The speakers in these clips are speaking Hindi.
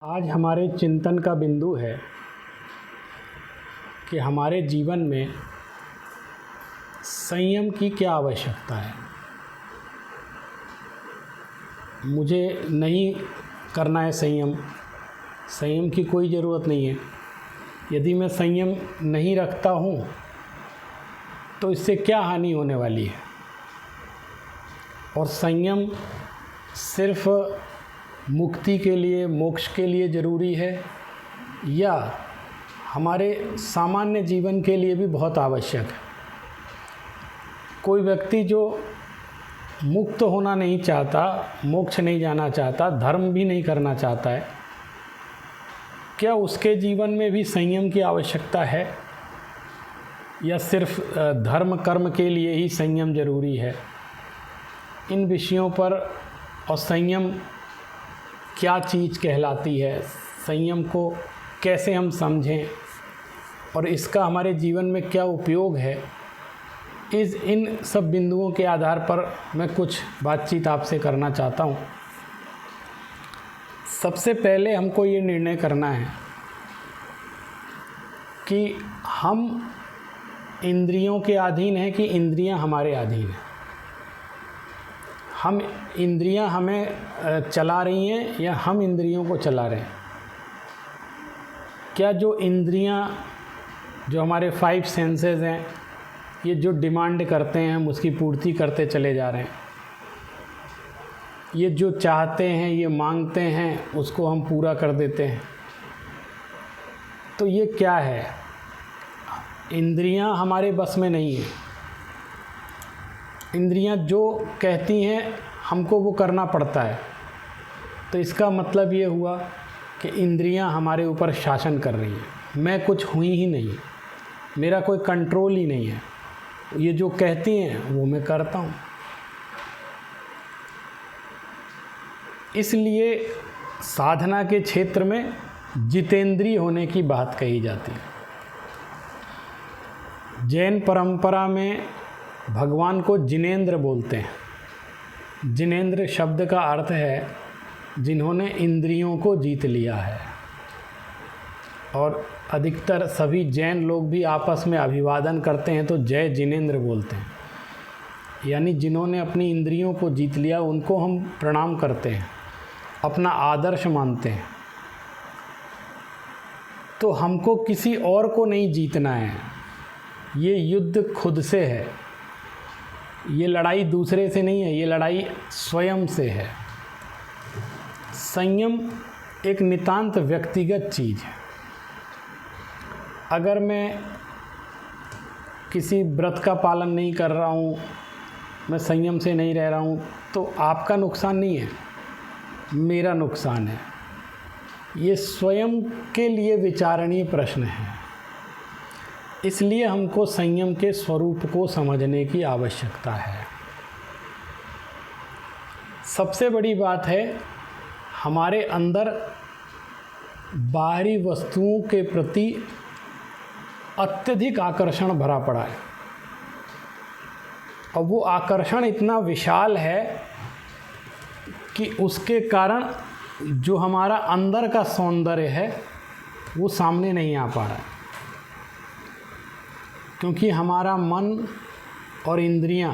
आज हमारे चिंतन का बिंदु है कि हमारे जीवन में संयम की क्या आवश्यकता है। मुझे नहीं करना है संयम की कोई ज़रूरत नहीं है। यदि मैं संयम नहीं रखता हूँ तो इससे क्या हानि होने वाली है। और संयम सिर्फ मुक्ति के लिए, मोक्ष के लिए ज़रूरी है या हमारे सामान्य जीवन के लिए भी बहुत आवश्यक है। कोई व्यक्ति जो मुक्त होना नहीं चाहता, मोक्ष नहीं जाना चाहता, धर्म भी नहीं करना चाहता है, क्या उसके जीवन में भी संयम की आवश्यकता है या सिर्फ धर्म कर्म के लिए ही संयम ज़रूरी है। इन विषयों पर और संयम क्या चीज़ कहलाती है, संयम को कैसे हम समझें और इसका हमारे जीवन में क्या उपयोग है, इन सब बिंदुओं के आधार पर मैं कुछ बातचीत आपसे करना चाहता हूँ। सबसे पहले हमको ये निर्णय करना है कि हम इंद्रियों के अधीन हैं कि इंद्रियां हमारे अधीन हैं। हम इंद्रियां हमें चला रही हैं या हम इंद्रियों को चला रहे हैं। क्या जो इंद्रियां, जो हमारे 5 सेंसेस हैं, ये जो डिमांड करते हैं हम उसकी पूर्ति करते चले जा रहे हैं। ये जो चाहते हैं, ये मांगते हैं, उसको हम पूरा कर देते हैं। तो ये क्या है? इंद्रियां हमारे बस में नहीं है। इंद्रियां जो कहती हैं हमको वो करना पड़ता है। तो इसका मतलब ये हुआ कि इंद्रियां हमारे ऊपर शासन कर रही हैं। मैं कुछ हुई ही नहीं, मेरा कोई कंट्रोल ही नहीं है। ये जो कहती हैं वो मैं करता हूँ। इसलिए साधना के क्षेत्र में जितेंद्रिय होने की बात कही जाती है। जैन परंपरा में भगवान को जिनेंद्र बोलते हैं। जिनेंद्र शब्द का अर्थ है जिन्होंने इंद्रियों को जीत लिया है। और अधिकतर सभी जैन लोग भी आपस में अभिवादन करते हैं तो जय जिनेंद्र बोलते हैं, यानी जिन्होंने अपनी इंद्रियों को जीत लिया उनको हम प्रणाम करते हैं, अपना आदर्श मानते हैं। तो हमको किसी और को नहीं जीतना है। ये युद्ध खुद से है। ये लड़ाई दूसरे से नहीं है, ये लड़ाई स्वयं से है। संयम एक नितांत व्यक्तिगत चीज़ है। अगर मैं किसी व्रत का पालन नहीं कर रहा हूँ, मैं संयम से नहीं रह रहा हूँ, तो आपका नुकसान नहीं है, मेरा नुकसान है। ये स्वयं के लिए विचारणीय प्रश्न है। इसलिए हमको संयम के स्वरूप को समझने की आवश्यकता है। सबसे बड़ी बात है, हमारे अंदर बाहरी वस्तुओं के प्रति अत्यधिक आकर्षण भरा पड़ा है। और वो आकर्षण इतना विशाल है कि उसके कारण जो हमारा अंदर का सौंदर्य है वो सामने नहीं आ पा रहा है। क्योंकि हमारा मन और इंद्रियां,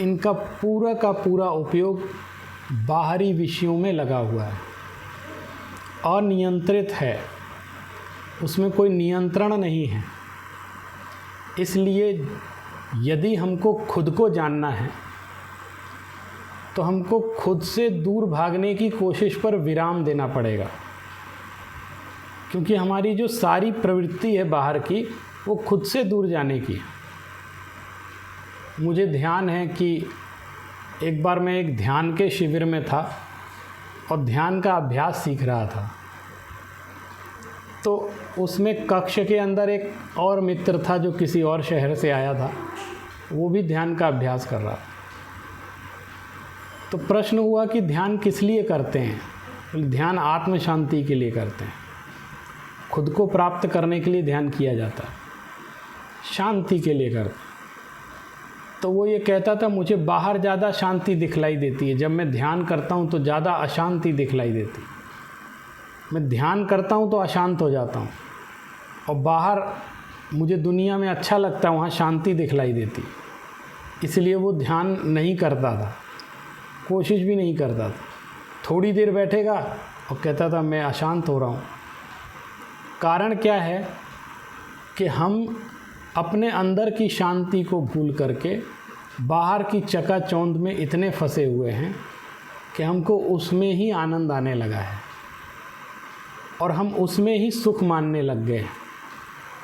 इनका पूरा का पूरा उपयोग बाहरी विषयों में लगा हुआ है, अनियंत्रित है, उसमें कोई नियंत्रण नहीं है। इसलिए यदि हमको खुद को जानना है तो हमको खुद से दूर भागने की कोशिश पर विराम देना पड़ेगा। क्योंकि हमारी जो सारी प्रवृत्ति है बाहर की, वो खुद से दूर जाने की। मुझे ध्यान है कि एक बार मैं एक ध्यान के शिविर में था और ध्यान का अभ्यास सीख रहा था। तो उसमें कक्ष के अंदर एक और मित्र था जो किसी और शहर से आया था, वो भी ध्यान का अभ्यास कर रहा था। तो प्रश्न हुआ कि ध्यान किस लिए करते हैं? ध्यान आत्म शांति के लिए करते हैं। खुद को प्राप्त करने के लिए ध्यान किया जाता है, शांति के लिए करते हैं। तो वो ये कहता था, मुझे बाहर ज़्यादा शांति दिखलाई देती है, जब मैं ध्यान करता हूँ तो ज़्यादा अशांति दिखलाई देती है। मैं ध्यान करता हूँ तो अशांत हो जाता हूँ, और बाहर मुझे दुनिया में अच्छा लगता है, वहाँ शांति दिखलाई देती। इसलिए वो ध्यान नहीं करता था, कोशिश भी नहीं करता था। थोड़ी देर बैठेगा और कहता था मैं अशांत हो रहा हूँ। कारण क्या है कि हम अपने अंदर की शांति को भूल करके बाहर की चकाचौंध में इतने फंसे हुए हैं कि हमको उसमें ही आनंद आने लगा है और हम उसमें ही सुख मानने लग गए हैं।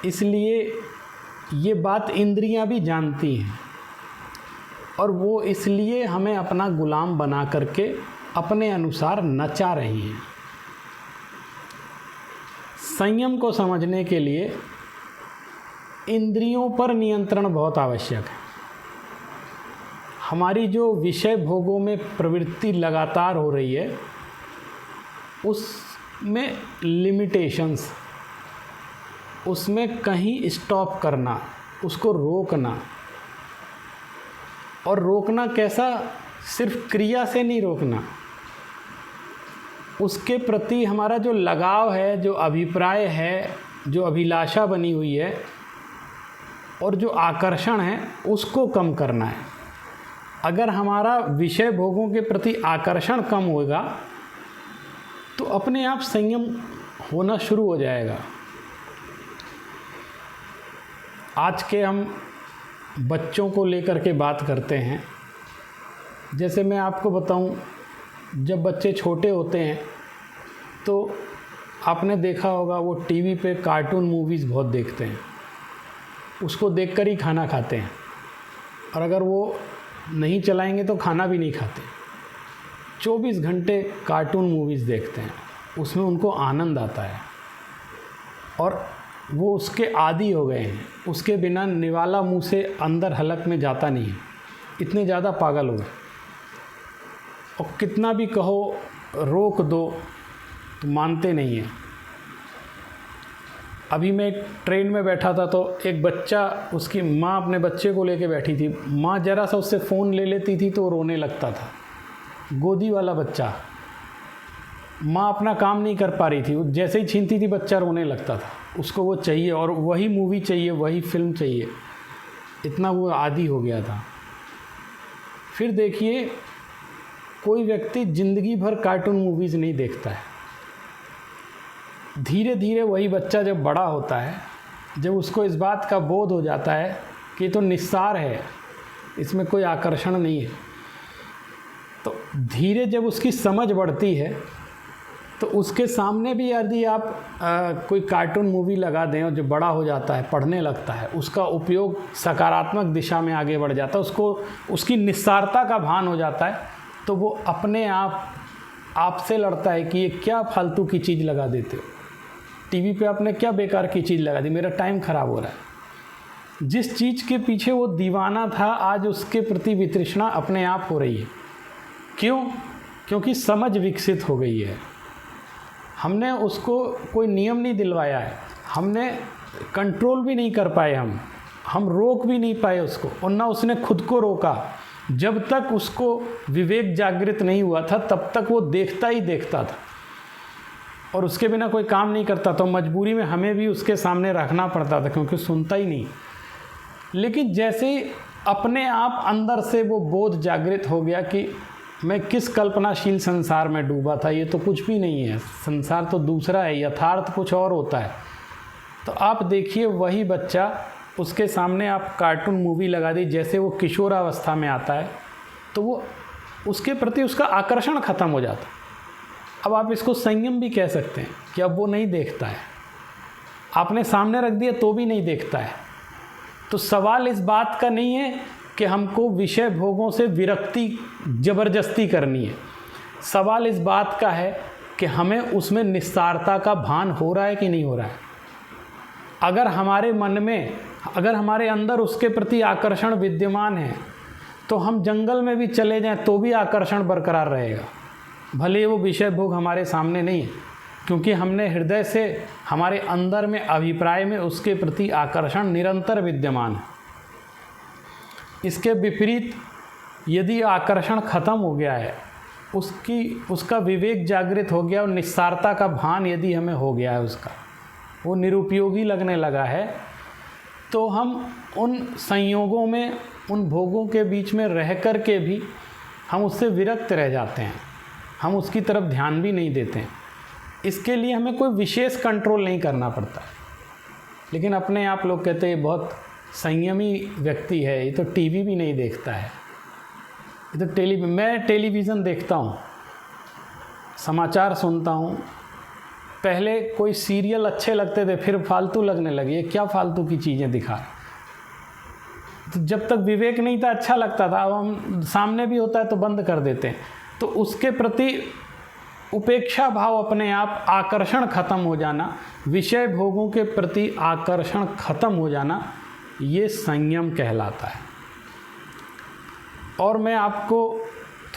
इसलिए ये बात इंद्रियां भी जानती हैं और वो इसलिए हमें अपना गुलाम बना करके अपने अनुसार नचा रही हैं। संयम को समझने के लिए इंद्रियों पर नियंत्रण बहुत आवश्यक है। हमारी जो विषय भोगों में प्रवृत्ति लगातार हो रही है, उसमें लिमिटेशंस, उसमें कहीं स्टॉप करना, उसको रोकना। और रोकना कैसा? सिर्फ क्रिया से नहीं रोकना, उसके प्रति हमारा जो लगाव है, जो अभिप्राय है, जो अभिलाषा बनी हुई है और जो आकर्षण है, उसको कम करना है। अगर हमारा विषय भोगों के प्रति आकर्षण कम होगा तो अपने आप संयम होना शुरू हो जाएगा। आज के हम बच्चों को लेकर के बात करते हैं। जैसे मैं आपको बताऊं, जब बच्चे छोटे होते हैं तो आपने देखा होगा वो टीवी पे कार्टून मूवीज़ बहुत देखते हैं, उसको देखकर ही खाना खाते हैं, और अगर वो नहीं चलाएंगे तो खाना भी नहीं खाते। 24 घंटे कार्टून मूवीज़ देखते हैं, उसमें उनको आनंद आता है और वो उसके आदी हो गए हैं। उसके बिना निवाला मुंह से अंदर हलक में जाता नहीं है, इतने ज़्यादा पागल हो गए। और कितना भी कहो रोक दो तो मानते नहीं हैं। अभी मैं एक ट्रेन में बैठा था तो एक बच्चा, उसकी माँ अपने बच्चे को लेके बैठी थी। माँ ज़रा सा उससे फ़ोन ले लेती थी तो वो रोने लगता था। गोदी वाला बच्चा, माँ अपना काम नहीं कर पा रही थी, वो जैसे ही छीनती थी बच्चा रोने लगता था। उसको वो चाहिए और वही मूवी चाहिए, वही फिल्म चाहिए, इतना वो आदी हो गया था। फिर देखिए, कोई व्यक्ति ज़िंदगी भर कार्टून मूवीज़ नहीं देखता है। धीरे धीरे वही बच्चा जब बड़ा होता है, जब उसको इस बात का बोध हो जाता है कि ये तो निस्सार है, इसमें कोई आकर्षण नहीं है, तो धीरे जब उसकी समझ बढ़ती है तो उसके सामने भी यदि आप कोई कार्टून मूवी लगा दें और जो बड़ा हो जाता है, पढ़ने लगता है, उसका उपयोग सकारात्मक दिशा में आगे बढ़ जाता है, उसको उसकी निस्सारता का भान हो जाता है, तो वो अपने आप आपसे लड़ता है कि ये क्या फालतू की चीज़ लगा देते हो, टीवी पे आपने क्या बेकार की चीज़ लगा दी, मेरा टाइम ख़राब हो रहा है। जिस चीज़ के पीछे वो दीवाना था, आज उसके प्रति वितृष्णा अपने आप हो रही है। क्यों? क्योंकि समझ विकसित हो गई है। हमने उसको कोई नियम नहीं दिलवाया है, हमने कंट्रोल भी नहीं कर पाए, हम रोक भी नहीं पाए उसको, और ना उसने खुद को रोका। जब तक उसको विवेक जागृत नहीं हुआ था तब तक वो देखता ही देखता था और उसके बिना कोई काम नहीं करता। तो मजबूरी में हमें भी उसके सामने रखना पड़ता था क्योंकि सुनता ही नहीं। लेकिन जैसे अपने आप अंदर से वो बोध जागृत हो गया कि मैं किस कल्पनाशील संसार में डूबा था, ये तो कुछ भी नहीं है, संसार तो दूसरा है, यथार्थ कुछ और होता है। तो आप देखिए, वही बच्चा, उसके सामने आप कार्टून मूवी लगा दी, जैसे वो किशोरावस्था में आता है तो वो उसके प्रति उसका आकर्षण ख़त्म हो जाता है। अब आप इसको संयम भी कह सकते हैं कि अब वो नहीं देखता है, आपने सामने रख दिया तो भी नहीं देखता है। तो सवाल इस बात का नहीं है कि हमको विषय भोगों से विरक्ति ज़बरदस्ती करनी है, सवाल इस बात का है कि हमें उसमें निस्सारता का भान हो रहा है कि नहीं हो रहा है। अगर हमारे मन में, अगर हमारे अंदर उसके प्रति आकर्षण विद्यमान है तो हम जंगल में भी चले जाएं तो भी आकर्षण बरकरार रहेगा, भले वो विषय भोग हमारे सामने नहीं है, क्योंकि हमने हृदय से, हमारे अंदर में, अभिप्राय में उसके प्रति आकर्षण निरंतर विद्यमान है। इसके विपरीत यदि आकर्षण ख़त्म हो गया है उसका विवेक जागृत हो गया और निस्सारता का भान यदि हमें हो गया है, उसका वो निरुपयोगी लगने लगा है, तो हम उन संयोगों में, उन भोगों के बीच में रह कर के भी हम उससे विरक्त रह जाते हैं, हम उसकी तरफ ध्यान भी नहीं देते हैं। इसके लिए हमें कोई विशेष कंट्रोल नहीं करना पड़ता। लेकिन अपने आप लोग कहते हैं बहुत संयमी व्यक्ति है, ये तो टीवी भी नहीं देखता है, ये तो मैं टेलीविज़न देखता हूँ, समाचार सुनता हूँ। पहले कोई सीरियल अच्छे लगते थे, फिर फालतू लगने लगे, ये क्या फालतू की चीज़ें दिखा रहे। तो जब तक विवेक नहीं था अच्छा लगता था, अब हम सामने भी होता है तो बंद कर देते हैं। तो उसके प्रति उपेक्षा भाव, अपने आप आकर्षण खत्म हो जाना, विषय भोगों के प्रति आकर्षण खत्म हो जाना, ये संयम कहलाता है। और मैं आपको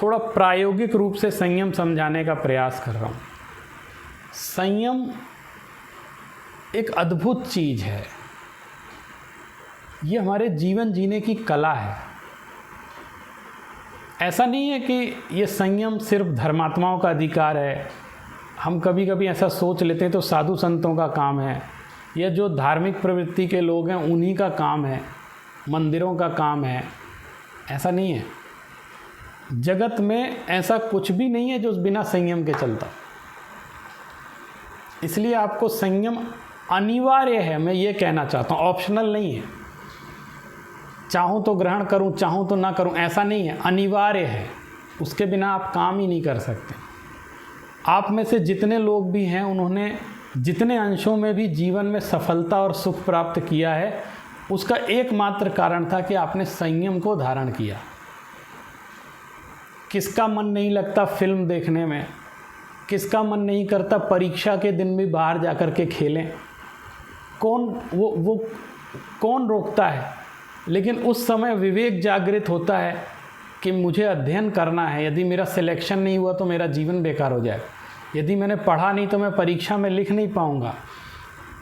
थोड़ा प्रायोगिक रूप से संयम समझाने का प्रयास कर रहा हूँ। संयम एक अद्भुत चीज़ है, ये हमारे जीवन जीने की कला है। ऐसा नहीं है कि ये संयम सिर्फ धर्मात्माओं का अधिकार है। हम कभी कभी ऐसा सोच लेते हैं तो साधु संतों का काम है, या जो धार्मिक प्रवृत्ति के लोग हैं उन्हीं का काम है, मंदिरों का काम है। ऐसा नहीं है। जगत में ऐसा कुछ भी नहीं है जो बिना संयम के चलता। इसलिए आपको संयम अनिवार्य है, मैं ये कहना चाहता हूँ, ऑप्शनल नहीं है। चाहूँ तो ग्रहण करूँ, चाहूँ तो ना करूँ, ऐसा नहीं है, अनिवार्य है। उसके बिना आप काम ही नहीं कर सकते। आप में से जितने लोग भी हैं, उन्होंने जितने अंशों में भी जीवन में सफलता और सुख प्राप्त किया है, उसका एकमात्र कारण था कि आपने संयम को धारण किया। किसका मन नहीं लगता फिल्म देखने में, किसका मन नहीं करता परीक्षा के दिन भी बाहर जाकर के खेलें, कौन रोकता है। लेकिन उस समय विवेक जागृत होता है कि मुझे अध्ययन करना है, यदि मेरा सिलेक्शन नहीं हुआ तो मेरा जीवन बेकार हो जाएगा, यदि मैंने पढ़ा नहीं तो मैं परीक्षा में लिख नहीं पाऊँगा।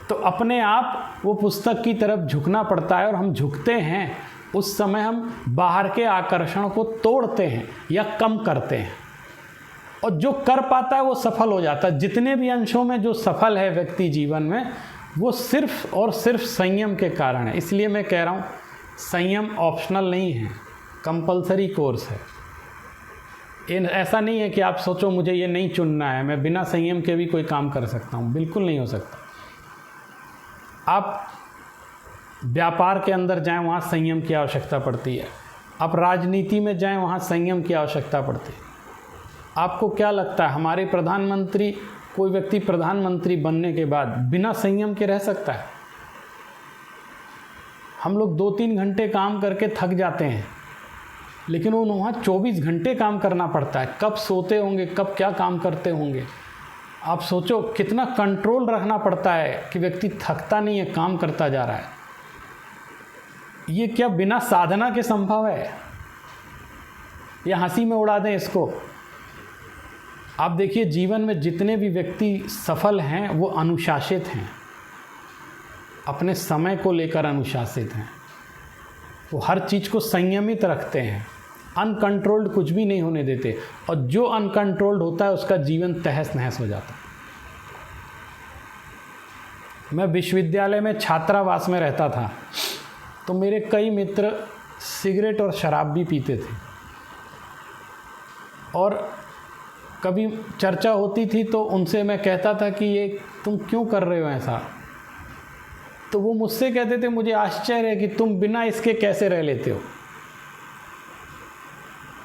तो अपने आप वो पुस्तक की तरफ झुकना पड़ता है, और हम झुकते हैं उस समय हम बाहर के आकर्षण को तोड़ते हैं या कम करते हैं, और जो कर पाता है वो सफल हो जाता है। जितने भी अंशों में जो सफल है व्यक्ति जीवन में, वो सिर्फ और सिर्फ संयम के कारण है। इसलिए मैं कह रहा हूँ संयम ऑप्शनल नहीं है, कंपलसरी कोर्स है। ऐसा नहीं है कि आप सोचो मुझे ये नहीं चुनना है, मैं बिना संयम के भी कोई काम कर सकता हूँ, बिल्कुल नहीं हो सकता। आप व्यापार के अंदर जाएं, वहाँ संयम की आवश्यकता पड़ती है। आप राजनीति में जाएं, वहाँ संयम की आवश्यकता पड़ती है। आपको क्या लगता है हमारे प्रधानमंत्री, कोई व्यक्ति प्रधानमंत्री बनने के बाद बिना संयम के रह सकता है? हम लोग 2-3 घंटे काम करके थक जाते हैं, लेकिन वो वहाँ 24 घंटे काम करना पड़ता है। कब सोते होंगे, कब क्या काम करते होंगे। आप सोचो कितना कंट्रोल रखना पड़ता है कि व्यक्ति थकता नहीं है, काम करता जा रहा है। ये क्या बिना साधना के संभव है? या हंसी में उड़ा दें इसको। आप देखिए जीवन में जितने भी व्यक्ति सफल हैं वो अनुशासित हैं, अपने समय को लेकर अनुशासित हैं। वो हर चीज़ को संयमित रखते हैं, अनकंट्रोल्ड कुछ भी नहीं होने देते। और जो अनकंट्रोल्ड होता है उसका जीवन तहस नहस हो जाता है। मैं विश्वविद्यालय में छात्रावास में रहता था, तो मेरे कई मित्र सिगरेट और शराब भी पीते थे, और कभी चर्चा होती थी तो उनसे मैं कहता था कि ये तुम क्यों कर रहे हो ऐसा। तो वो मुझसे कहते थे मुझे आश्चर्य है कि तुम बिना इसके कैसे रह लेते हो,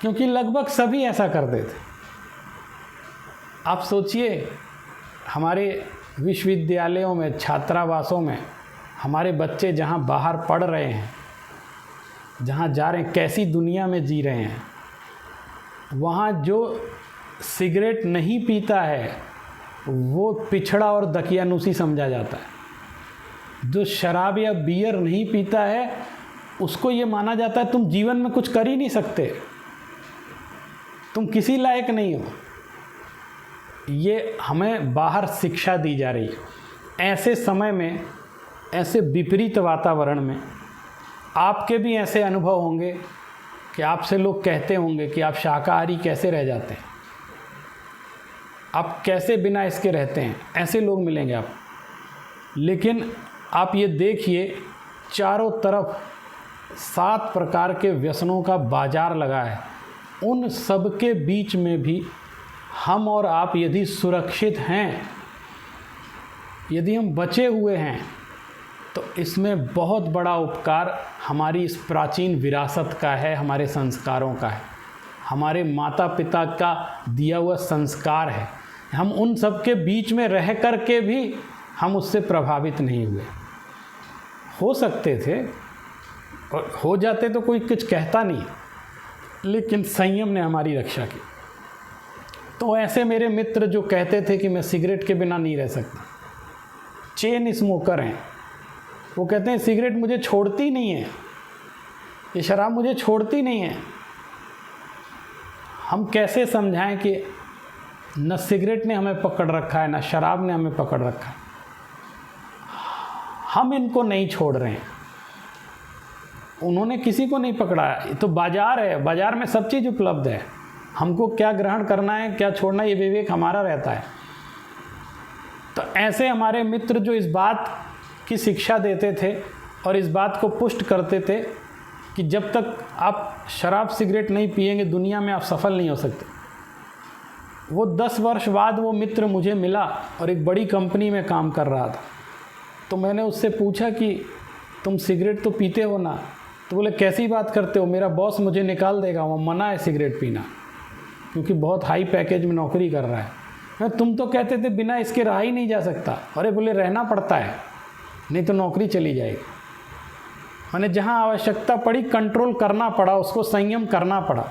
क्योंकि लगभग सभी ऐसा करते थे। आप सोचिए हमारे विश्वविद्यालयों में, छात्रावासों में हमारे बच्चे जहाँ बाहर पढ़ रहे हैं, जहाँ जा रहे हैं, कैसी दुनिया में जी रहे हैं। वहाँ जो सिगरेट नहीं पीता है वो पिछड़ा और दकियानूसी समझा जाता है। जो शराब या बियर नहीं पीता है उसको ये माना जाता है तुम जीवन में कुछ कर ही नहीं सकते, तुम किसी लायक नहीं हो। ये हमें बाहर शिक्षा दी जा रही है। ऐसे समय में, ऐसे विपरीत वातावरण में आपके भी ऐसे अनुभव होंगे कि आपसे लोग कहते होंगे कि आप शाकाहारी कैसे रह जाते हैं, आप कैसे बिना इसके रहते हैं, ऐसे लोग मिलेंगे आप। लेकिन आप ये देखिए, चारों तरफ 7 प्रकार के व्यसनों का बाजार लगा है। उन सब के बीच में भी हम और आप यदि सुरक्षित हैं, यदि हम बचे हुए हैं, तो इसमें बहुत बड़ा उपकार हमारी इस प्राचीन विरासत का है, हमारे संस्कारों का है, हमारे माता पिता का दिया हुआ संस्कार है। हम उन सब के बीच में रह कर के भी हम उससे प्रभावित नहीं हुए। हो सकते थे और हो जाते तो कोई कुछ कहता नहीं, लेकिन संयम ने हमारी रक्षा की। तो ऐसे मेरे मित्र जो कहते थे कि मैं सिगरेट के बिना नहीं रह सकता, चेन स्मोकर हैं, वो कहते हैं सिगरेट मुझे छोड़ती नहीं है, ये शराब मुझे छोड़ती नहीं है। हम कैसे समझाएं कि न सिगरेट ने हमें पकड़ रखा है, न शराब ने हमें पकड़ रखा है, हम इनको नहीं छोड़ रहे हैं। उन्होंने किसी को नहीं पकड़ा है, ये तो बाजार है, बाजार में सब चीज़ उपलब्ध है। हमको क्या ग्रहण करना है, क्या छोड़ना है, ये विवेक हमारा रहता है। तो ऐसे हमारे मित्र जो इस बात की शिक्षा देते थे और इस बात को पुष्ट करते थे कि जब तक आप शराब सिगरेट नहीं पिएंगे दुनिया में आप सफल नहीं हो सकते, वो 10 वर्ष बाद वो मित्र मुझे मिला और एक बड़ी कंपनी में काम कर रहा था। तो मैंने उससे पूछा कि तुम सिगरेट तो पीते हो ना? तो बोले कैसी बात करते हो, मेरा बॉस मुझे निकाल देगा, वो मना है सिगरेट पीना, क्योंकि बहुत हाई पैकेज में नौकरी कर रहा है। तुम तो कहते थे बिना इसके रहा ही नहीं जा सकता। अरे बोले रहना पड़ता है, नहीं तो नौकरी चली जाएगी। मैंने जहाँ आवश्यकता पड़ी कंट्रोल करना पड़ा, उसको संयम करना पड़ा।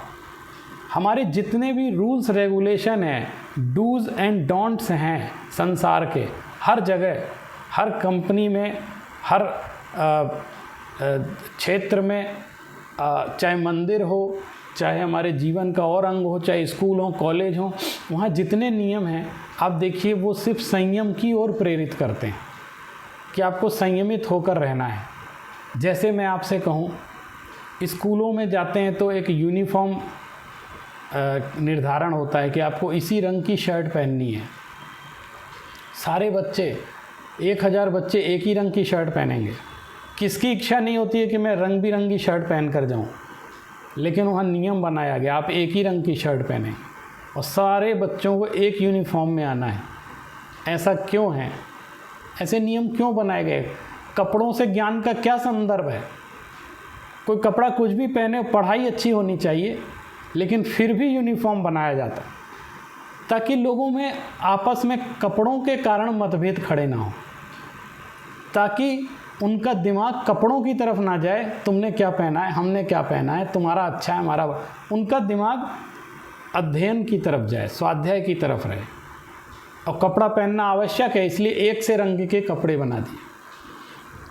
हमारे जितने भी रूल्स रेगुलेशन हैं, डूज एंड डोंट्स हैं संसार के, हर जगह, हर कंपनी में, हर क्षेत्र में, चाहे मंदिर हो, चाहे हमारे जीवन का और अंग हो, चाहे स्कूल हो, कॉलेज हो, वहाँ जितने नियम हैं आप देखिए वो सिर्फ संयम की ओर प्रेरित करते हैं कि आपको संयमित होकर रहना है। जैसे मैं आपसे कहूँ, स्कूलों में जाते हैं तो एक यूनिफॉर्म निर्धारण होता है कि आपको इसी रंग की शर्ट पहननी है। सारे बच्चे, 1000 बच्चे एक ही रंग की शर्ट पहनेंगे। किसकी इच्छा नहीं होती है कि मैं रंग बिरंगी शर्ट पहन कर जाऊँ, लेकिन वहाँ नियम बनाया गया आप एक ही रंग की शर्ट पहनें और सारे बच्चों को एक यूनिफॉर्म में आना है। ऐसा क्यों है? ऐसे नियम क्यों बनाए गए? कपड़ों से ज्ञान का क्या संदर्भ है? कोई कपड़ा कुछ भी पहने, पढ़ाई अच्छी होनी चाहिए, लेकिन फिर भी यूनिफॉर्म बनाया जाता है ताकि लोगों में आपस में कपड़ों के कारण मतभेद खड़े ना हो, ताकि उनका दिमाग कपड़ों की तरफ ना जाए, तुमने क्या पहना है, हमने क्या पहना है, तुम्हारा अच्छा है, हमारा। उनका दिमाग अध्ययन की तरफ जाए, स्वाध्याय की तरफ रहे। और कपड़ा पहनना आवश्यक है, इसलिए एक से रंग के कपड़े बना दिए।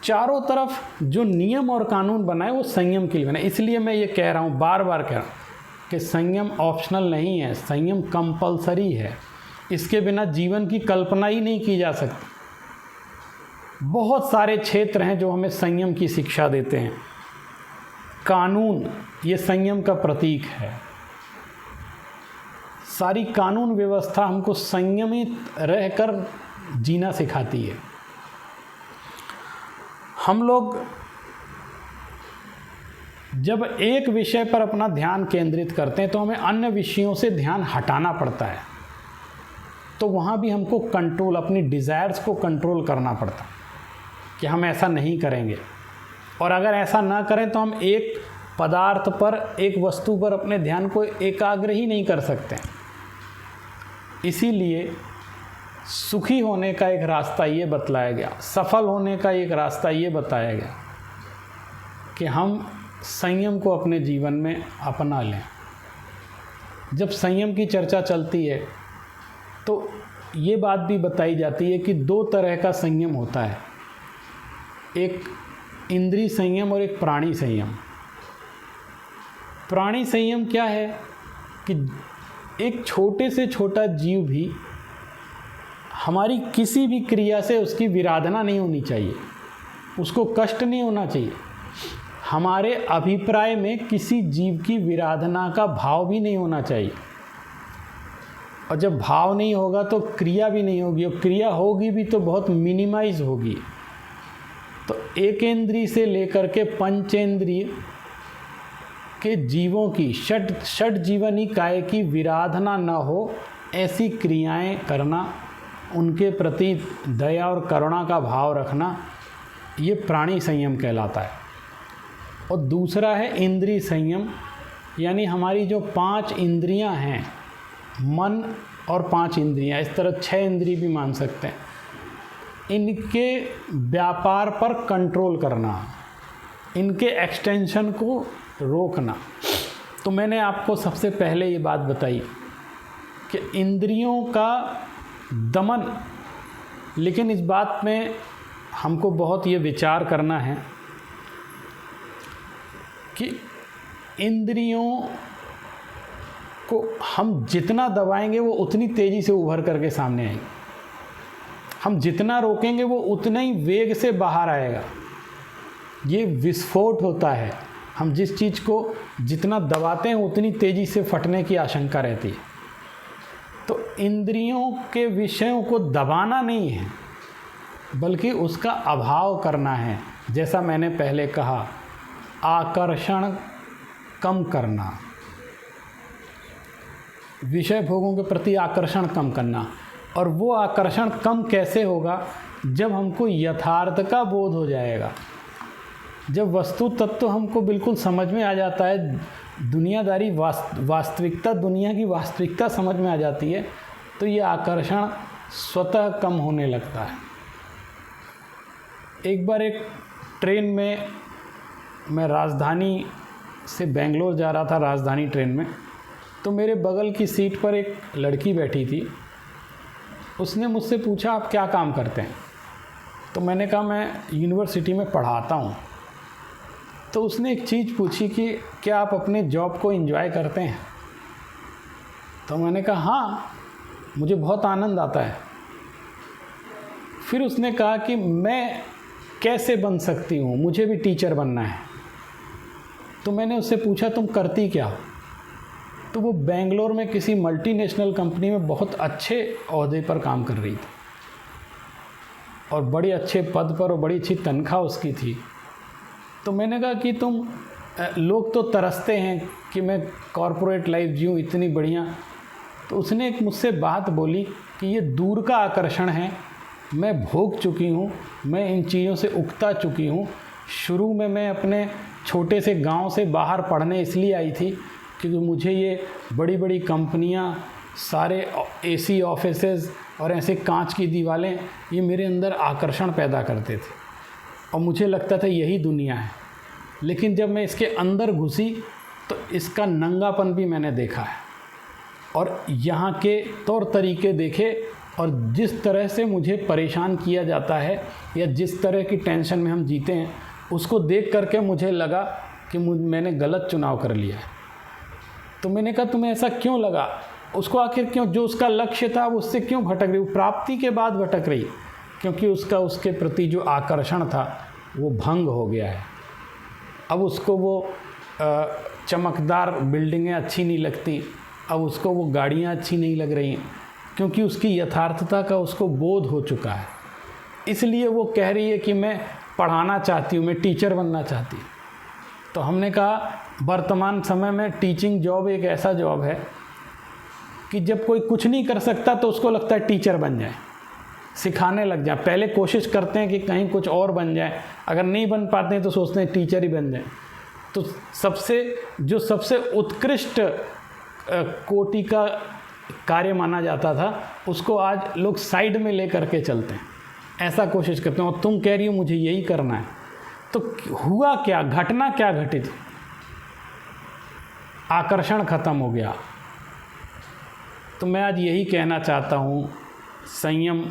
चारों तरफ जो नियम और कानून बनाए वो संयम के लिए बनाए। इसलिए मैं ये कह रहा हूँ, बार बार कह रहा हूँ कि संयम ऑप्शनल नहीं है, संयम कंपलसरी है। इसके बिना जीवन की कल्पना ही नहीं की जा सकती। बहुत सारे क्षेत्र हैं जो हमें संयम की शिक्षा देते हैं। कानून ये संयम का प्रतीक है। सारी कानून व्यवस्था हमको संयमित रहकर जीना सिखाती है। हम लोग जब एक विषय पर अपना ध्यान केंद्रित करते हैं तो हमें अन्य विषयों से ध्यान हटाना पड़ता है। तो वहाँ भी हमको कंट्रोल, अपनी डिज़ायर्स को कंट्रोल करना पड़ता है कि हम ऐसा नहीं करेंगे। और अगर ऐसा ना करें तो हम एक पदार्थ पर, एक वस्तु पर अपने ध्यान को एकाग्र ही नहीं कर सकते। इसीलिए सुखी होने का एक रास्ता ये बतलाया गया, सफल होने का एक रास्ता ये बताया गया कि हम संयम को अपने जीवन में अपना लें। जब संयम की चर्चा चलती है तो ये बात भी बताई जाती है कि 2 तरह का संयम होता है, एक इंद्रिय संयम और एक प्राणी संयम। प्राणी संयम क्या है कि एक छोटे से छोटा जीव भी, हमारी किसी भी क्रिया से उसकी विराधना नहीं होनी चाहिए, उसको कष्ट नहीं होना चाहिए। हमारे अभिप्राय में किसी जीव की विराधना का भाव भी नहीं होना चाहिए। और जब भाव नहीं होगा तो क्रिया भी नहीं होगी, और क्रिया होगी भी तो बहुत मिनिमाइज होगी। तो एक इंद्रिय से लेकर के पंचेंद्रिय के जीवों की षट जीवनी काय की विराधना न हो, ऐसी क्रियाएं करना, उनके प्रति दया और करुणा का भाव रखना, ये प्राणी संयम कहलाता है। और दूसरा है इंद्रिय संयम, यानी हमारी जो 5 इंद्रियां हैं, मन और 5 इंद्रियां, इस तरह 6 इंद्रिय भी मान सकते हैं, इनके व्यापार पर कंट्रोल करना, इनके एक्सटेंशन को रोकना। तो मैंने आपको सबसे पहले ये बात बताई कि इंद्रियों का दमन, लेकिन इस बात में हमको बहुत ये विचार करना है कि इंद्रियों को हम जितना दबाएंगे वो उतनी तेज़ी से उभर करके सामने आएंगे, हम जितना रोकेंगे वो उतना ही वेग से बाहर आएगा। ये विस्फोट होता है, हम जिस चीज़ को जितना दबाते हैं उतनी तेज़ी से फटने की आशंका रहती है। तो इंद्रियों के विषयों को दबाना नहीं है, बल्कि उसका अभाव करना है। जैसा मैंने पहले कहा, आकर्षण कम करना, विषय भोगों के प्रति आकर्षण कम करना। और वो आकर्षण कम कैसे होगा? जब हमको यथार्थ का बोध हो जाएगा, जब वस्तु तत्व हमको बिल्कुल समझ में आ जाता है, दुनियादारी वास्तविकता, दुनिया की वास्तविकता समझ में आ जाती है, तो ये आकर्षण स्वतः कम होने लगता है। एक बार एक ट्रेन में, मैं राजधानी से बेंगलोर जा रहा था, राजधानी ट्रेन में, तो मेरे बगल की सीट पर एक लड़की बैठी थी। उसने मुझसे पूछा, आप क्या काम करते हैं? तो मैंने कहा, मैं यूनिवर्सिटी में पढ़ाता हूँ। तो उसने एक चीज़ पूछी कि क्या आप अपने जॉब को एंजॉय करते हैं? तो मैंने कहा, हाँ, मुझे बहुत आनंद आता है। फिर उसने कहा कि मैं कैसे बन सकती हूँ, मुझे भी टीचर बनना है। तो मैंने उससे पूछा, तुम करती क्या हो? तो वो बेंगलोर में किसी मल्टीनेशनल कंपनी में बहुत अच्छे ओहदे पर काम कर रही थी, और बड़े अच्छे पद पर, और बड़ी अच्छी तनख्वाह उसकी थी। तो मैंने कहा कि तुम, लोग तो तरसते हैं कि मैं कॉरपोरेट लाइफ जीऊँ इतनी बढ़िया। तो उसने एक मुझसे बात बोली कि ये दूर का आकर्षण है, मैं भोग चुकी हूँ, मैं इन चीज़ों से उकता चुकी हूँ। शुरू में मैं अपने छोटे से गांव से बाहर पढ़ने इसलिए आई थी क्योंकि मुझे ये बड़ी बड़ी कंपनियाँ, सारे एसी ऑफिसेज और ऐसे कांच की दीवारें, ये मेरे अंदर आकर्षण पैदा करते थे, और मुझे लगता था यही दुनिया है। लेकिन जब मैं इसके अंदर घुसी तो इसका नंगापन भी मैंने देखा है, और यहाँ के तौर तरीके देखे, और जिस तरह से मुझे परेशान किया जाता है, या जिस तरह की टेंशन में हम जीते हैं, उसको देख करके मुझे लगा कि मैंने गलत चुनाव कर लिया है। तो मैंने कहा, तुम्हें ऐसा क्यों लगा? उसको आखिर क्यों, जो उसका लक्ष्य था वो उससे क्यों भटक रही, प्राप्ति के बाद भटक रही? क्योंकि उसके प्रति जो आकर्षण था वो भंग हो गया है। अब उसको वो चमकदार बिल्डिंगें अच्छी नहीं लगती, अब उसको वो गाड़ियाँ अच्छी नहीं लग रही हैं, क्योंकि उसकी यथार्थता का उसको बोध हो चुका है। इसलिए वो कह रही है कि मैं पढ़ाना चाहती हूँ, मैं टीचर बनना चाहती हूँ। तो हमने कहा, वर्तमान समय में टीचिंग जॉब एक ऐसा जॉब है कि जब कोई कुछ नहीं कर सकता तो उसको लगता है टीचर बन जाए, सिखाने लग जाए। पहले कोशिश करते हैं कि कहीं कुछ और बन जाए, अगर नहीं बन पाते हैं तो सोचते हैं टीचर ही बन जाए। तो सबसे उत्कृष्ट कोटि का कार्य माना जाता था, उसको आज लोग साइड में ले करके चलते हैं, ऐसा कोशिश करते हैं। और तुम कह रही हो मुझे यही करना है, तो हुआ क्या, घटना क्या घटित? आकर्षण खत्म हो गया। तो मैं आज यही कहना चाहता हूँ संयम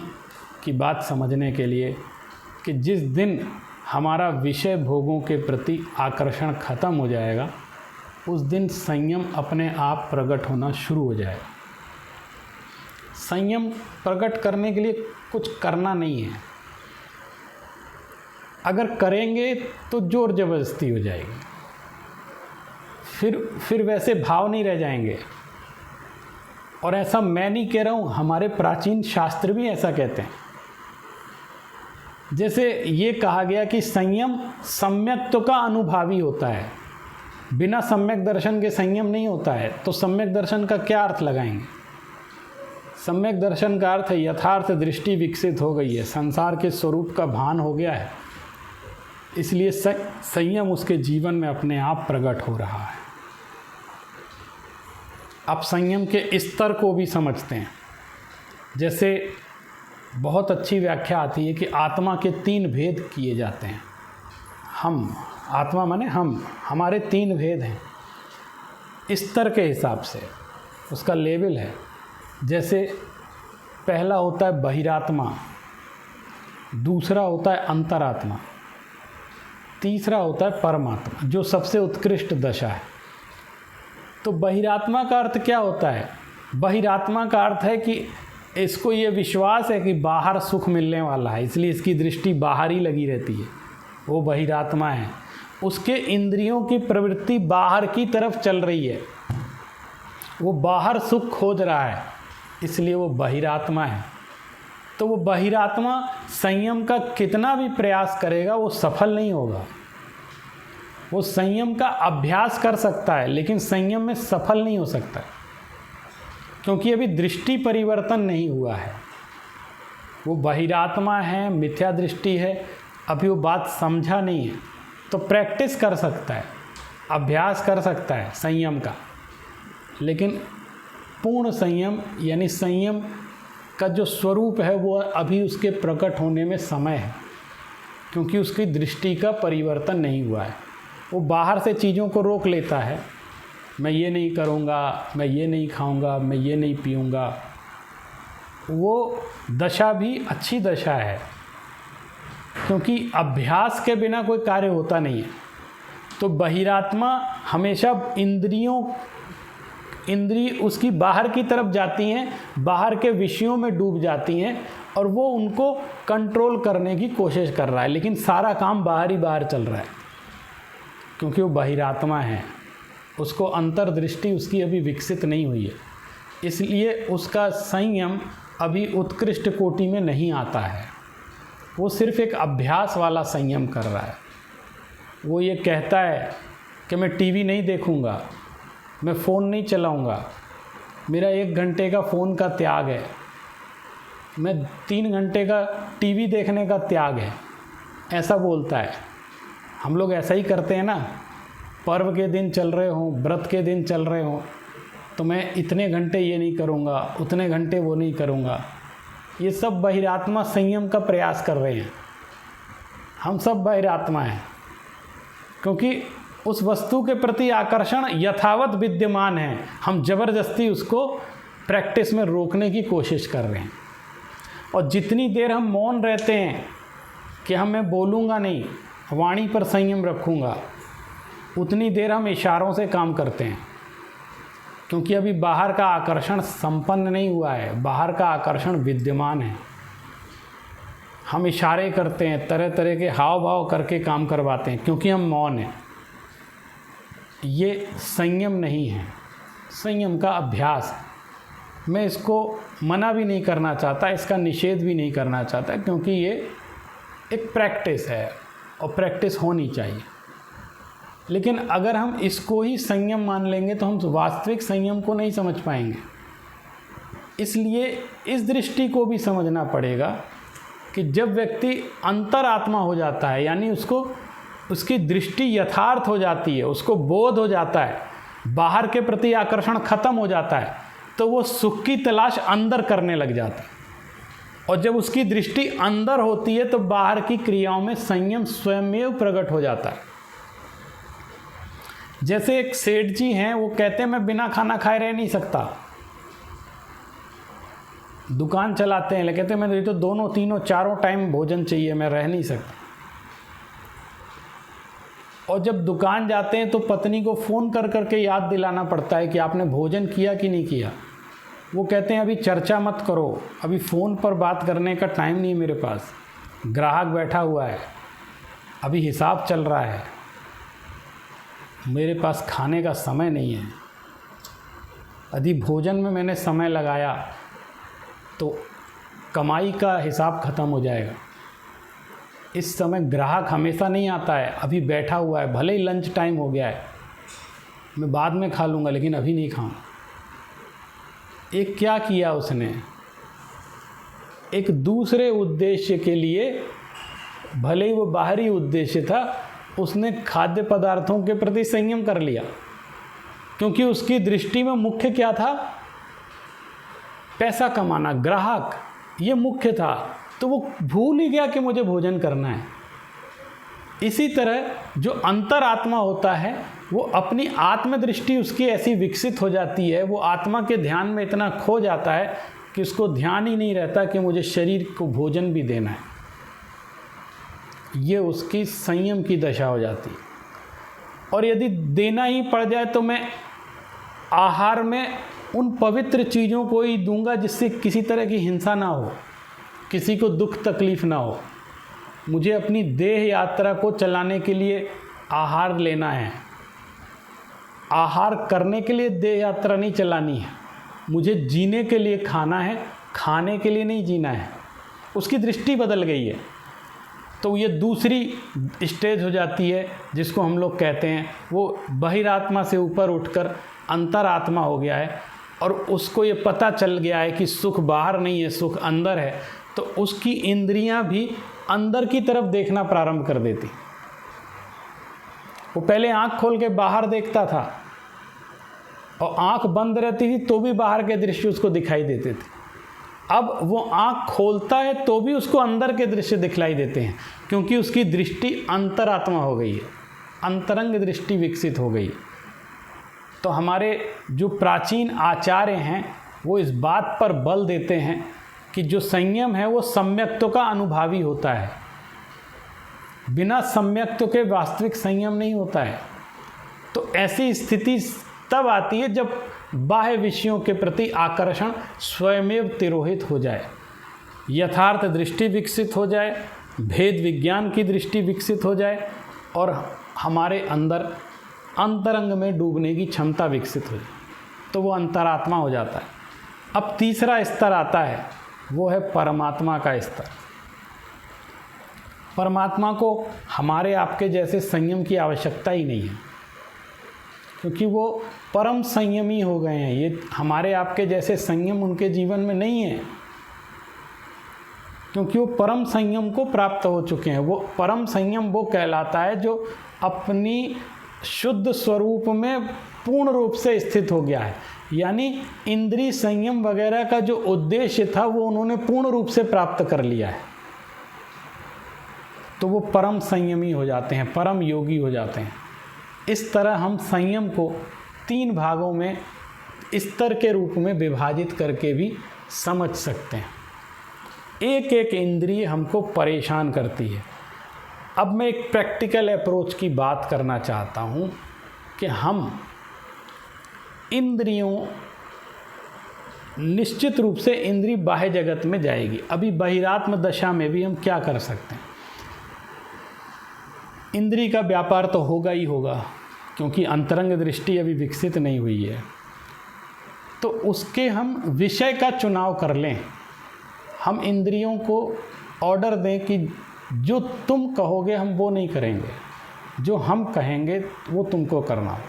की बात समझने के लिए, कि जिस दिन हमारा विषय भोगों के प्रति आकर्षण खत्म हो जाएगा, उस दिन संयम अपने आप प्रकट होना शुरू हो जाएगा। संयम प्रकट करने के लिए कुछ करना नहीं है, अगर करेंगे तो जोर जबरदस्ती हो जाएगी, फिर वैसे भाव नहीं रह जाएंगे। और ऐसा मैं नहीं कह रहा हूँ, हमारे प्राचीन शास्त्र भी ऐसा कहते हैं। जैसे ये कहा गया कि संयम सम्यक्त्व का अनुभावी होता है, बिना सम्यक दर्शन के संयम नहीं होता है। तो सम्यक दर्शन का क्या अर्थ लगाएंगे? सम्यक दर्शन का अर्थ है यथार्थ दृष्टि विकसित हो गई है, संसार के स्वरूप का भान हो गया है, इसलिए संयम उसके जीवन में अपने आप प्रकट हो रहा है। अब संयम के स्तर को भी समझते हैं। जैसे बहुत अच्छी व्याख्या आती है कि आत्मा के 3 भेद किए जाते हैं। हम, आत्मा माने हम, हमारे 3 भेद हैं स्तर के हिसाब से, उसका लेवल है। जैसे पहला होता है बहिरात्मा, दूसरा होता है अंतरात्मा, तीसरा होता है परमात्मा, जो सबसे उत्कृष्ट दशा है। तो बहिरात्मा का अर्थ क्या होता है? बहिरात्मा का अर्थ है कि इसको ये विश्वास है कि बाहर सुख मिलने वाला है, इसलिए इसकी दृष्टि बाहर ही लगी रहती है, वो बहिरात्मा है। उसके इंद्रियों की प्रवृत्ति बाहर की तरफ चल रही है, वो बाहर सुख खोज रहा है, इसलिए वो बहिरात्मा है। तो वो बहिरात्मा संयम का कितना भी प्रयास करेगा वो सफल नहीं होगा। वो संयम का अभ्यास कर सकता है लेकिन संयम में सफल नहीं हो सकता, क्योंकि अभी दृष्टि परिवर्तन नहीं हुआ है। वो बहिरात्मा है, मिथ्या दृष्टि है, अभी वो बात समझा नहीं है। तो प्रैक्टिस कर सकता है, अभ्यास कर सकता है संयम का, लेकिन पूर्ण संयम यानी संयम का जो स्वरूप है वो अभी उसके प्रकट होने में समय है, क्योंकि उसकी दृष्टि का परिवर्तन नहीं हुआ है। वो बाहर से चीज़ों को रोक लेता है, मैं ये नहीं करूँगा, मैं ये नहीं खाऊँगा, मैं ये नहीं पीऊँगा। वो दशा भी अच्छी दशा है, क्योंकि अभ्यास के बिना कोई कार्य होता नहीं है। तो बहिरात्मा हमेशा इंद्रिय उसकी बाहर की तरफ जाती हैं, बाहर के विषयों में डूब जाती हैं और वो उनको कंट्रोल करने की कोशिश कर रहा है, लेकिन सारा काम बाहर ही बाहर चल रहा है, क्योंकि वो बहिरात्मा है। उसको अंतर्दृष्टि उसकी अभी विकसित नहीं हुई है, इसलिए उसका संयम अभी उत्कृष्ट कोटि में नहीं आता है। वो सिर्फ एक अभ्यास वाला संयम कर रहा है। वो ये कहता है कि मैं टीवी नहीं देखूंगा, मैं फ़ोन नहीं चलाऊंगा, मेरा 1 घंटे का फ़ोन का त्याग है, मैं 3 घंटे का टीवी देखने का त्याग है, ऐसा बोलता है। हम लोग ऐसा ही करते हैं ना, पर्व के दिन चल रहे हों, व्रत के दिन चल रहे हों, तो मैं इतने घंटे ये नहीं करूँगा, उतने घंटे वो नहीं करूँगा। ये सब बहिरात्मा संयम का प्रयास कर रहे हैं। हम सब बहिरात्मा हैं, क्योंकि उस वस्तु के प्रति आकर्षण यथावत विद्यमान है, हम जबरदस्ती उसको प्रैक्टिस में रोकने की कोशिश कर रहे हैं। और जितनी देर हम मौन रहते हैं कि मैं बोलूँगा नहीं, वाणी पर संयम रखूँगा, उतनी देर हम इशारों से काम करते हैं, क्योंकि अभी बाहर का आकर्षण संपन्न नहीं हुआ है, बाहर का आकर्षण विद्यमान है। हम इशारे करते हैं, तरह तरह के हाव भाव करके काम करवाते हैं, क्योंकि हम मौन हैं। ये संयम नहीं है, संयम का अभ्यास है। मैं इसको मना भी नहीं करना चाहता, इसका निषेध भी नहीं करना चाहता, क्योंकि ये एक प्रैक्टिस है और प्रैक्टिस होनी चाहिए। लेकिन अगर हम इसको ही संयम मान लेंगे तो हम वास्तविक संयम को नहीं समझ पाएंगे। इसलिए इस दृष्टि को भी समझना पड़ेगा कि जब व्यक्ति अंतरात्मा हो जाता है, यानी उसकी दृष्टि यथार्थ हो जाती है, उसको बोध हो जाता है, बाहर के प्रति आकर्षण खत्म हो जाता है, तो वो सुख की तलाश अंदर करने लग जाता है। और जब उसकी दृष्टि अंदर होती है तो बाहर की क्रियाओं में संयम स्वयमेव प्रकट हो जाता है। जैसे एक सेठ जी हैं, वो कहते हैं मैं बिना खाना खाए रह नहीं सकता, दुकान चलाते हैं, लेकिन कहते हैं मुझे तो दोनों तीनों चारों टाइम भोजन चाहिए, मैं रह नहीं सकता। और जब दुकान जाते हैं तो पत्नी को फ़ोन कर करके याद दिलाना पड़ता है कि आपने भोजन किया कि नहीं किया। वो कहते हैं अभी चर्चा मत करो, अभी फ़ोन पर बात करने का टाइम नहीं है मेरे पास, ग्राहक बैठा हुआ है, अभी हिसाब चल रहा है, मेरे पास खाने का समय नहीं है। यदि भोजन में मैंने समय लगाया तो कमाई का हिसाब ख़त्म हो जाएगा। इस समय ग्राहक हमेशा नहीं आता है, अभी बैठा हुआ है, भले ही लंच टाइम हो गया है, मैं बाद में खा लूँगा लेकिन अभी नहीं खाऊँगा। एक क्या किया उसने, एक दूसरे उद्देश्य के लिए, भले ही वो बाहरी उद्देश्य था, उसने खाद्य पदार्थों के प्रति संयम कर लिया, क्योंकि उसकी दृष्टि में मुख्य क्या था, पैसा कमाना, ग्राहक, ये मुख्य था। तो वो भूल ही गया कि मुझे भोजन करना है। इसी तरह जो अंतरात्मा होता है वो अपनी आत्मदृष्टि उसकी ऐसी विकसित हो जाती है, वो आत्मा के ध्यान में इतना खो जाता है कि उसको ध्यान ही नहीं रहता कि मुझे शरीर को भोजन भी देना है। ये उसकी संयम की दशा हो जाती है। और यदि देना ही पड़ जाए तो मैं आहार में उन पवित्र चीज़ों को ही दूंगा जिससे किसी तरह की हिंसा ना हो, किसी को दुख तकलीफ़ ना हो। मुझे अपनी देह यात्रा को चलाने के लिए आहार लेना है, आहार करने के लिए देह यात्रा नहीं चलानी है। मुझे जीने के लिए खाना है, खाने के लिए नहीं जीना है। उसकी दृष्टि बदल गई है। तो ये दूसरी स्टेज हो जाती है जिसको हम लोग कहते हैं वो बहिरात्मा से ऊपर उठकर अंतरात्मा हो गया है, और उसको ये पता चल गया है कि सुख बाहर नहीं है, सुख अंदर है। तो उसकी इंद्रियां भी अंदर की तरफ देखना प्रारंभ कर देती। वो पहले आंख खोल के बाहर देखता था और आंख बंद रहती थी तो भी बाहर के दृश्य उसको दिखाई देते थे। अब वो आंख खोलता है तो भी उसको अंदर के दृश्य दिखलाई देते हैं, क्योंकि उसकी दृष्टि अंतरात्मा हो गई है, अंतरंग दृष्टि विकसित हो गई है। तो हमारे जो प्राचीन आचार्य हैं वो इस बात पर बल देते हैं कि जो संयम है वो सम्यक्त्व का अनुभावी होता है। बिना सम्यक्त्व के वास्तविक संयम नहीं होता है। तो ऐसी स्थिति तब आती है जब बाह्य विषयों के प्रति आकर्षण स्वयमेव तिरोहित हो जाए, यथार्थ दृष्टि विकसित हो जाए, भेद विज्ञान की दृष्टि विकसित हो जाए और हमारे अंदर अंतरंग में डूबने की क्षमता विकसित हो जाए, तो वो अंतरात्मा हो जाता है। अब तीसरा स्तर आता है, वो है परमात्मा का स्तर। परमात्मा को हमारे आपके जैसे संयम की आवश्यकता ही नहीं है, क्योंकि वो परम संयमी हो गए हैं। ये हमारे आपके जैसे संयम उनके जीवन में नहीं है, क्योंकि वो परम संयम को प्राप्त हो चुके हैं। वो परम संयम वो कहलाता है जो अपनी शुद्ध स्वरूप में पूर्ण रूप से स्थित हो गया है। यानी इंद्रिय संयम वगैरह का जो उद्देश्य था वो उन्होंने पूर्ण रूप से प्राप्त कर लिया है। तो वो परम संयमी हो जाते हैं, परम योगी हो जाते हैं। इस तरह हम संयम को 3 भागों में स्तर के रूप में विभाजित करके भी समझ सकते हैं। एक एक इंद्रिय हमको परेशान करती है। अब मैं एक प्रैक्टिकल अप्रोच की बात करना चाहता हूँ कि हम इंद्रियों, निश्चित रूप से इंद्रिय बाह्य जगत में जाएगी। अभी बहिरात्म दशा में भी हम क्या कर सकते हैं? इंद्रिय का व्यापार तो होगा ही होगा, क्योंकि अंतरंग दृष्टि अभी विकसित नहीं हुई है। तो उसके हम विषय का चुनाव कर लें। हम इंद्रियों को ऑर्डर दें कि जो तुम कहोगे हम वो नहीं करेंगे, जो हम कहेंगे वो तुमको करना हो।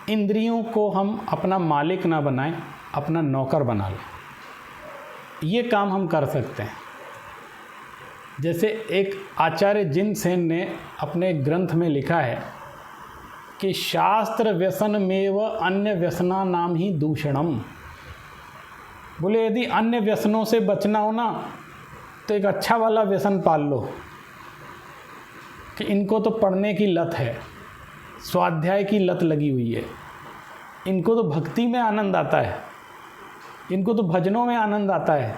इंद्रियों को हम अपना मालिक ना बनाएं, अपना नौकर बना लें। ये काम हम कर सकते हैं। जैसे एक आचार्य जिनसेन ने अपने ग्रंथ में लिखा है कि शास्त्र व्यसन में व अन्य व्यसना नाम ही दूषणम। बोले यदि अन्य व्यसनों से बचना हो ना तो एक अच्छा वाला व्यसन पाल लो कि इनको तो पढ़ने की लत है, स्वाध्याय की लत लगी हुई है, इनको तो भक्ति में आनंद आता है, इनको तो भजनों में आनंद आता है,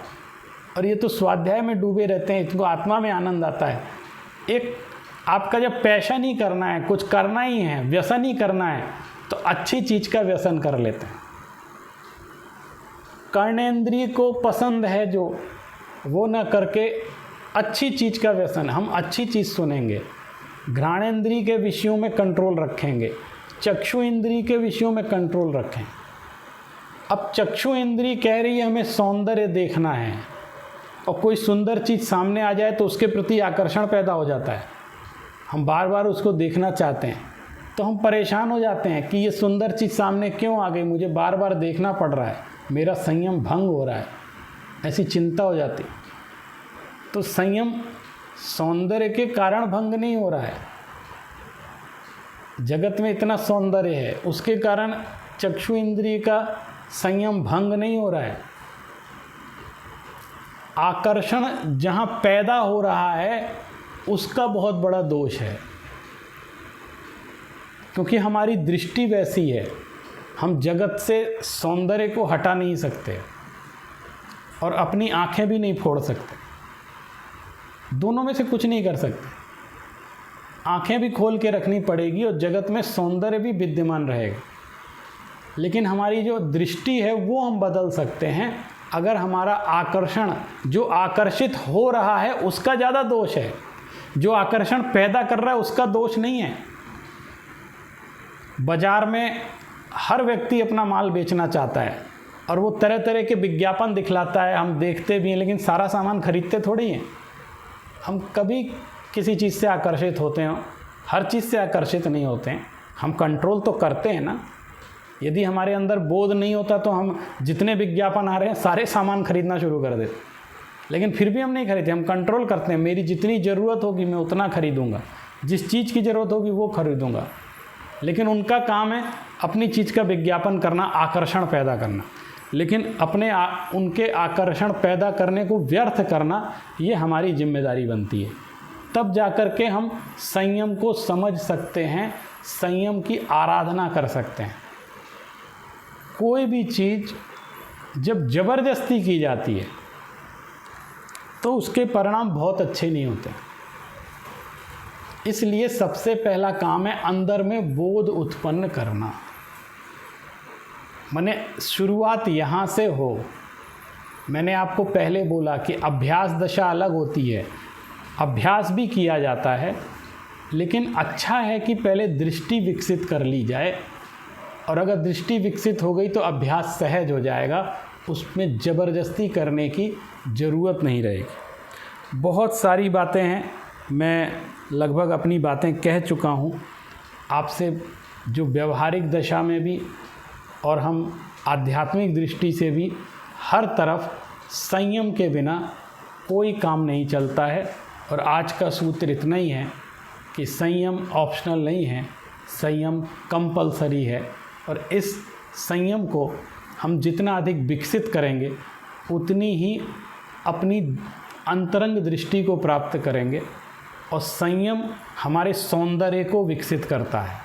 और ये तो स्वाध्याय में डूबे रहते हैं, इनको आत्मा में आनंद आता है। एक आपका जब पैशन ही करना है, कुछ करना ही है, व्यसन ही करना है, तो अच्छी चीज़ का व्यसन कर लेते हैं। कर्णेंद्रिय को पसंद है जो, वो न करके अच्छी चीज़ का व्यसन, हम अच्छी चीज़ सुनेंगे, घ्राणेंद्रिय के विषयों में कंट्रोल रखेंगे, चक्षु इंद्रिय के विषयों में कंट्रोल रखें। अब चक्षु इंद्री कह रही है हमें सौंदर्य देखना है, और कोई सुंदर चीज़ सामने आ जाए तो उसके प्रति आकर्षण पैदा हो जाता है, हम बार बार उसको देखना चाहते हैं, तो हम परेशान हो जाते हैं कि ये सुंदर चीज़ सामने क्यों आ गई, मुझे बार बार देखना पड़ रहा है, मेरा संयम भंग हो रहा है, ऐसी चिंता हो जाती। तो संयम सौंदर्य के कारण भंग नहीं हो रहा है, जगत में इतना सौंदर्य है उसके कारण चक्षु इंद्रिय का संयम भंग नहीं हो रहा है। आकर्षण जहाँ पैदा हो रहा है उसका बहुत बड़ा दोष है, क्योंकि हमारी दृष्टि वैसी है, हम जगत से सौंदर्य को हटा नहीं सकते और अपनी आंखें भी नहीं फोड़ सकते, दोनों में से कुछ नहीं कर सकते। आंखें भी खोल के रखनी पड़ेगी और जगत में सौंदर्य भी विद्यमान रहेगा, लेकिन हमारी जो दृष्टि है वो हम बदल सकते हैं अगर हमारा आकर्षण, जो आकर्षित हो रहा है उसका ज़्यादा दोष है, जो आकर्षण पैदा कर रहा है उसका दोष नहीं है। बाजार में हर व्यक्ति अपना माल बेचना चाहता है और वो तरह तरह के विज्ञापन दिखलाता है, हम देखते भी हैं, लेकिन सारा सामान खरीदते थोड़ी हैं। हम कभी किसी चीज़ से आकर्षित होते हैं, हर चीज़ से आकर्षित नहीं होते हैं, हम कंट्रोल तो करते हैं ना। यदि हमारे अंदर बोध नहीं होता तो हम जितने विज्ञापन आ रहे हैं सारे सामान खरीदना शुरू कर देते, लेकिन फिर भी हम नहीं खरीदते, हम कंट्रोल करते हैं, मेरी जितनी ज़रूरत होगी मैं उतना खरीदूँगा, जिस चीज़ की ज़रूरत होगी वो खरीदूँगा। लेकिन उनका काम है अपनी चीज़ का विज्ञापन करना, आकर्षण पैदा करना, लेकिन उनके आकर्षण पैदा करने को व्यर्थ करना ये हमारी जिम्मेदारी बनती है। तब जाकर के हम संयम को समझ सकते हैं, संयम की आराधना कर सकते हैं। कोई भी चीज़ जब ज़बरदस्ती की जाती है तो उसके परिणाम बहुत अच्छे नहीं होते, इसलिए सबसे पहला काम है अंदर में बोध उत्पन्न करना। माने शुरुआत यहाँ से हो। मैंने आपको पहले बोला कि अभ्यास दशा अलग होती है, अभ्यास भी किया जाता है, लेकिन अच्छा है कि पहले दृष्टि विकसित कर ली जाए, और अगर दृष्टि विकसित हो गई तो अभ्यास सहज हो जाएगा, उसमें ज़बरदस्ती करने की ज़रूरत नहीं रहेगी। बहुत सारी बातें हैं, मैं लगभग अपनी बातें कह चुका हूँ आपसे, जो व्यवहारिक दशा में भी और हम आध्यात्मिक दृष्टि से भी हर तरफ संयम के बिना कोई काम नहीं चलता है। और आज का सूत्र इतना ही है कि संयम ऑप्शनल नहीं है, संयम कंपलसरी है, और इस संयम को हम जितना अधिक विकसित करेंगे उतनी ही अपनी अंतरंग दृष्टि को प्राप्त करेंगे। और संयम हमारे सौंदर्य को विकसित करता है।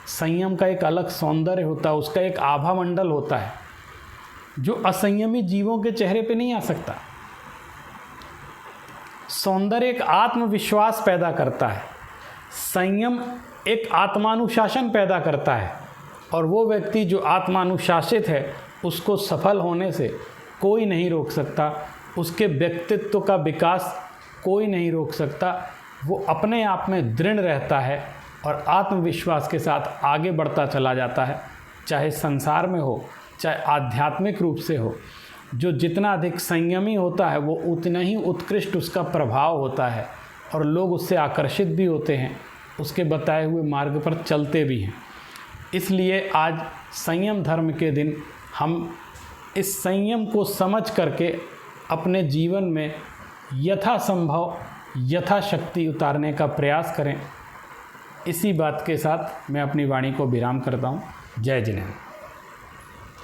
संयम का एक अलग सौंदर्य होता है, उसका एक आभा मंडल होता है जो असंयमी जीवों के चेहरे पे नहीं आ सकता। सौंदर्य एक आत्मविश्वास पैदा करता है, संयम एक आत्मानुशासन पैदा करता है, और वो व्यक्ति जो आत्मानुशासित है उसको सफल होने से कोई नहीं रोक सकता, उसके व्यक्तित्व का विकास कोई नहीं रोक सकता। वो अपने आप में दृढ़ रहता है और आत्मविश्वास के साथ आगे बढ़ता चला जाता है, चाहे संसार में हो चाहे आध्यात्मिक रूप से हो। जो जितना अधिक संयमी होता है वो उतना ही उत्कृष्ट उसका प्रभाव होता है, और लोग उससे आकर्षित भी होते हैं, उसके बताए हुए मार्ग पर चलते भी हैं। इसलिए आज संयम धर्म के दिन हम इस संयम को समझ करके अपने जीवन में यथासंभव यथाशक्ति उतारने का प्रयास करें। इसी बात के साथ मैं अपनी वाणी को विराम करता हूँ। जय जिनेन्द्र।